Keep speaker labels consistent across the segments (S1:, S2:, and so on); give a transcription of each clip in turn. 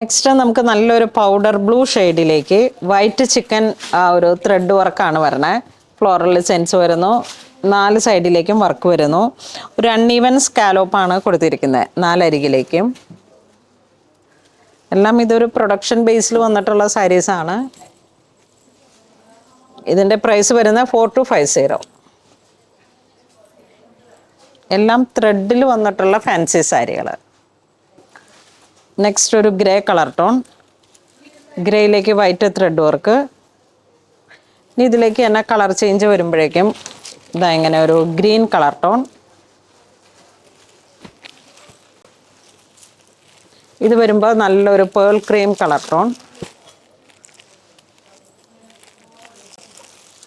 S1: Next നമുക്ക് നല്ലൊരു powder blue ഷെയ്ഡിലേക്ക് white chicken ഒരു ത്രെഡ് വർക്കാണ് വരണേ. ഫ്ലോറൽ സെൻസ് വരുന്നു, 4 സൈഡിലേക്കും വർക്ക് വരുന്നു. ഒരു അൺഈവൻ സ്കാലോപ്പാണ് കൊടുത്തിരിക്കുന്നത് 4 അരികിലേക്കും. എല്ലാം ഇതൊരു പ്രൊഡക്ഷൻ ബേസിൽ വന്നിട്ടുള്ള സാരീസാണ്. ഇതിൻ്റെ പ്രൈസ് വരുന്നത് 4250. എല്ലാം ത്രെഡിൽ വന്നിട്ടുള്ള ഫാൻസി സാരികൾ. നെക്സ്റ്റ് ഒരു ഗ്രേ കളർ ടോൺ, ഗ്രേയിലേക്ക് വൈറ്റ് ത്രെഡ് വർക്ക്. ഇനി ഇതിലേക്ക് തന്നെ കളർ ചേഞ്ച് വരുമ്പോഴേക്കും ഇതാ ഇങ്ങനെ ഒരു ഗ്രീൻ കളർ ടോൺ. ഇത് വരുമ്പോൾ നല്ലൊരു pearl cream colour tone.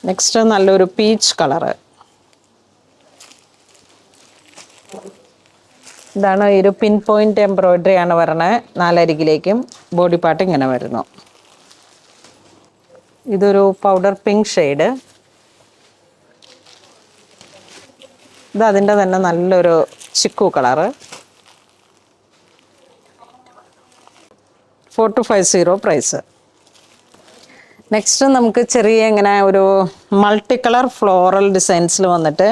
S1: Next നല്ലൊരു പീച്ച് കളറ്. ഇതാണ് ഈ ഒരു പിൻ പോയിന്റ് എംബ്രോയിഡറി ആണ് വരണത്. 4 അരികിലേക്കും ബോഡി പാർട്ട് ഇങ്ങനെ വരുന്നു. ഇതൊരു പൗഡർ പിങ്ക് ഷെയ്ഡ്. ഇത് അതിൻ്റെ തന്നെ നല്ലൊരു ചിക്കു കളറ്. 4250 പ്രൈസ്. നെക്സ്റ്റ് നമുക്ക് ചെറിയ ഇങ്ങനെ ഒരു മൾട്ടി കളർ ഫ്ലോറൽ ഡിസൈൻസിൽ വന്നിട്ട്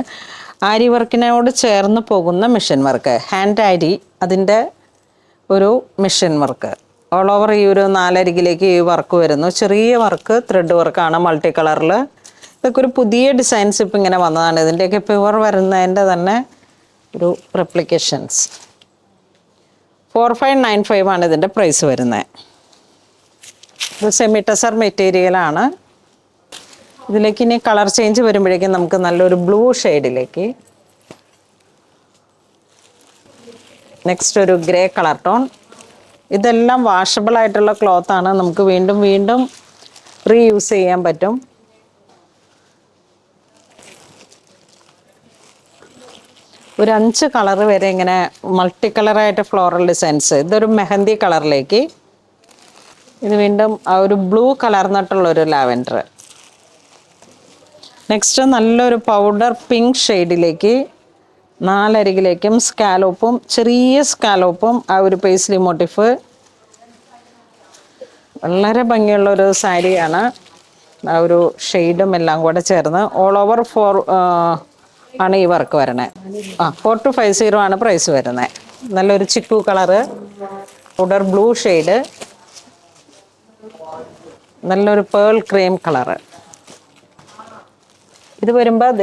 S1: ആരി വർക്കിനോട് ചേർന്ന് പോകുന്ന മെഷീൻ വർക്ക്, ഹാൻഡ് ആരി, അതിൻ്റെ ഒരു മെഷീൻ വർക്ക്. ഓൾ ഓവർ ഈ ഒരു 4 അരികിലേക്ക് ഈ വർക്ക് വരുന്നു. ചെറിയ വർക്ക് ത്രെഡ് വർക്കാണ് മൾട്ടി കളറിൽ. ഇതൊക്കെ ഒരു പുതിയ ഡിസൈൻസ് ഇപ്പം ഇങ്ങനെ വന്നതാണ്. ഇതിൻ്റെയൊക്കെ പ്യുവർ വരുന്നതിൻ്റെ തന്നെ ഒരു റെപ്ലിക്കേഷൻസ്. 4595 ആണ് ഇതിൻ്റെ പ്രൈസ് വരുന്നത്. ഇത് സെമി ടെസർ മെറ്റീരിയലാണ്. ഇതിലേക്ക് ഇനി കളർ ചേഞ്ച് വരുമ്പോഴേക്കും നമുക്ക് നല്ലൊരു ബ്ലൂ ഷെയ്ഡിലേക്ക്. നെക്സ്റ്റ് ഒരു ഗ്രേ കളർ ടോൺ. ഇതെല്ലാം വാഷബിൾ ആയിട്ടുള്ള ക്ലോത്താണ്, നമുക്ക് വീണ്ടും വീണ്ടും റീയൂസ് ചെയ്യാൻ പറ്റും. ഒരു 5 കളർ വരെ ഇങ്ങനെ മൾട്ടി കളറായിട്ട് ഫ്ലോറൽ ഡിസൈൻസ്. ഇതൊരു മെഹന്തി കളറിലേക്ക്. ഇത് വീണ്ടും ആ ഒരു ബ്ലൂ കളർന്നിട്ടുള്ളൊരു ലാവൻഡർ. നെക്സ്റ്റ് നല്ലൊരു പൗഡർ പിങ്ക് ഷെയ്ഡിലേക്ക് 4 അരികിലേക്കും സ്കാലോപ്പും, ചെറിയ സ്കാലോപ്പും ആ ഒരു പേസ്ലി മോട്ടിഫ്. വളരെ ഭംഗിയുള്ളൊരു സാരിയാണ്. ആ ഒരു ഷെയ്ഡും എല്ലാം കൂടെ ചേർന്ന് ഓൾ ഓവർ 4 ആണ് ഈ വർക്ക് വരണേ. 4250 ആണ് പ്രൈസ് വരുന്നത്. നല്ലൊരു chikoo colour, powder blue shade, നല്ലൊരു പേൾ ക്രീം കളറ്. ഇത് വരുമ്പോൾ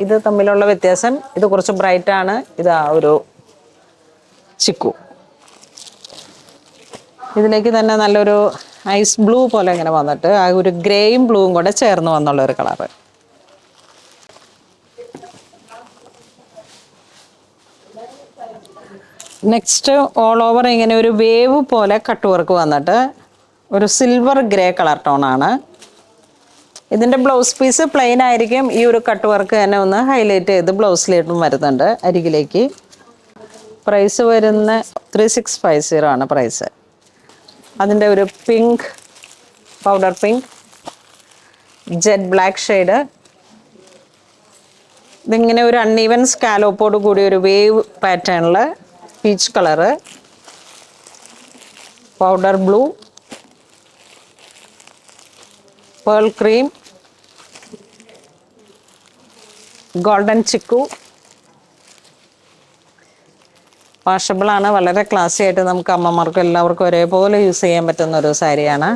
S1: ഇത് തമ്മിലുള്ള വ്യത്യാസം, ഇത് കുറച്ച് ബ്രൈറ്റ് ആണ്, ഇത് ആ ഒരു ചിക്കു. ഇതിലേക്ക് തന്നെ നല്ലൊരു ഐസ് ബ്ലൂ പോലെ ഇങ്ങനെ വന്നിട്ട് ആ ഒരു ഗ്രേയും ബ്ലൂവും കൂടെ ചേർന്ന് വന്നുള്ളൊരു കളറ്. നെക്സ്റ്റ് ഓൾ ഓവർ ഇങ്ങനെ ഒരു വേവ് പോലെ കട്ട് വർക്ക് വന്നിട്ട് ഒരു സിൽവർ ഗ്രേ കളർ ടോണാണ്. ഇതിൻ്റെ ബ്ലൗസ് പീസ് പ്ലെയിൻ ആയിരിക്കും. ഈ ഒരു കട്ട് വർക്ക് തന്നെ ഒന്ന് ഹൈലൈറ്റ് ചെയ്ത് ബ്ലൗസിലേട്ടും വരുന്നുണ്ട് അരികിലേക്ക്. പ്രൈസ് വരുന്ന 3650 ആണ് പ്രൈസ്. അതിൻ്റെ ഒരു pink, powder pink, jet black shade. ഇതിങ്ങനെ ഒരു അൺഈവൻ സ്കാലോപ്പോട് കൂടി ഒരു വേവ് പാറ്റേണിൽ peach colour, powder blue, pearl cream, golden chikoo. വാഷബിളാണ്, വളരെ ക്ലാസി ആയിട്ട് നമുക്ക് അമ്മമാർക്കും എല്ലാവർക്കും ഒരേപോലെ യൂസ് ചെയ്യാൻ പറ്റുന്ന ഒരു സാരിയാണ്.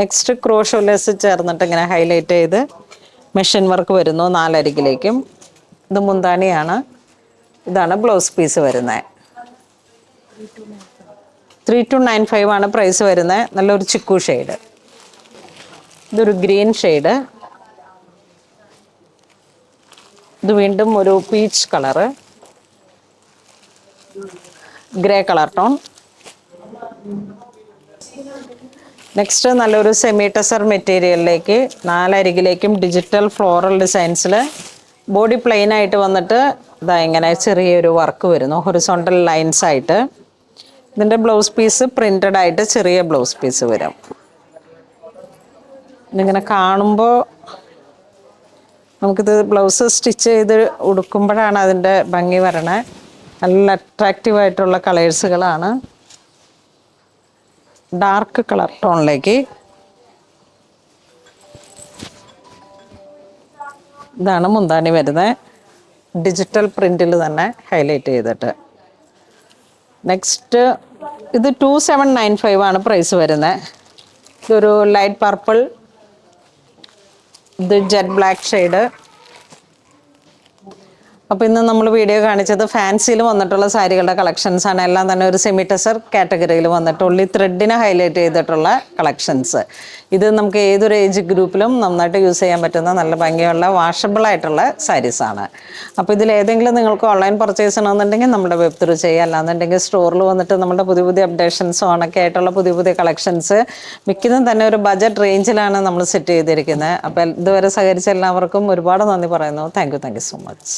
S1: നെക്സ്റ്റ് ക്രോഷോ ലേസ് ചേർന്നിട്ട് ഇങ്ങനെ ഹൈലൈറ്റ് ചെയ്ത് മെഷീൻ വർക്ക് വരുന്നു 4 അരികിലേക്കും. ഇത് മുന്താണിയാണ്. ഇതാണ് ബ്ലൗസ് പീസ് വരുന്നത്. 3295 ആണ് പ്രൈസ് വരുന്നത്. നല്ലൊരു ചിക്കു ഷെയ്ഡ്. ഇതൊരു ഗ്രീൻ ഷെയ്ഡ്. ഇത് വീണ്ടും ഒരു peach colour, grey colour tone. Next നല്ലൊരു സെമി ടെസർ മെറ്റീരിയലിലേക്ക് 4 അരികിലേക്കും ഡിജിറ്റൽ ഫ്ലോറൽ ഡിസൈൻസിൽ ബോഡി പ്ലെയിൻ ആയിട്ട് വന്നിട്ട് ഇതാ ഇങ്ങനെ ചെറിയൊരു വർക്ക് വരുന്നു, ഹൊറിസോണ്ടൽ ലൈൻസ് ആയിട്ട്. ഇതിൻ്റെ ബ്ലൗസ് പീസ് പ്രിൻ്റഡ് ആയിട്ട് ചെറിയ ബ്ലൗസ് പീസ് വരും. ഇതിങ്ങനെ കാണുമ്പോൾ നമുക്കിത് ബ്ലൗസ് സ്റ്റിച്ച് ചെയ്ത് ഉടുക്കുമ്പോഴാണ് അതിൻ്റെ ഭംഗി വരണേ. നല്ല അട്രാക്റ്റീവായിട്ടുള്ള കളേഴ്സുകളാണ്. Dark colour ടോണിലേക്ക്. ഇതാണ് മുന്താണി വരുന്നത്, ഡിജിറ്റൽ പ്രിന്റിൽ തന്നെ ഹൈലൈറ്റ് ചെയ്തിട്ട്. നെക്സ്റ്റ് ഇത് 2795 ആണ് പ്രൈസ് വരുന്നത്. ഇതൊരു ലൈറ്റ് പർപ്പിൾ, ഇത് ജെറ്റ് ബ്ലാക്ക് ഷെയ്ഡ്. അപ്പോൾ ഇന്ന് നമ്മൾ വീഡിയോ കാണിച്ചത് ഫാൻസിയിൽ വന്നിട്ടുള്ള സാരികളുടെ കളക്ഷൻസ് ആണ്. എല്ലാം തന്നെ ഒരു സെമി ടെസർ കാറ്റഗറിയിൽ വന്നിട്ട് ഉള്ളി ത്രെഡിനെ ഹൈലൈറ്റ് ചെയ്തിട്ടുള്ള കളക്ഷൻസ്. ഇത് നമുക്ക് ഏതൊരു ഏജ് ഗ്രൂപ്പിലും നന്നായിട്ട് യൂസ് ചെയ്യാൻ പറ്റുന്ന നല്ല ഭംഗിയുള്ള വാഷബിൾ ആയിട്ടുള്ള സാരീസാണ്. അപ്പോൾ ഇതിൽ ഏതെങ്കിലും നിങ്ങൾക്ക് ഓൺലൈൻ പർച്ചേസ് ചെയ്യണമെന്നുണ്ടെങ്കിൽ നമ്മുടെ വെബ് ത്രൂ ചെയ്യുക. അല്ലാന്നുണ്ടെങ്കിൽ സ്റ്റോറിൽ വന്നിട്ട് നമ്മുടെ പുതിയ പുതിയ അപ്ഡേഷൻസ് ഓണൊക്കെ ആയിട്ടുള്ള പുതിയ പുതിയ കളക്ഷൻസ് മിക്കതും തന്നെ ഒരു ബജറ്റ് റേഞ്ചിലാണ് നമ്മൾ സെറ്റ് ചെയ്തിരിക്കുന്നത്. അപ്പോൾ ഇതുവരെ സഹകരിച്ച എല്ലാവർക്കും ഒരുപാട് നന്ദി പറയുന്നു. Thank you so much.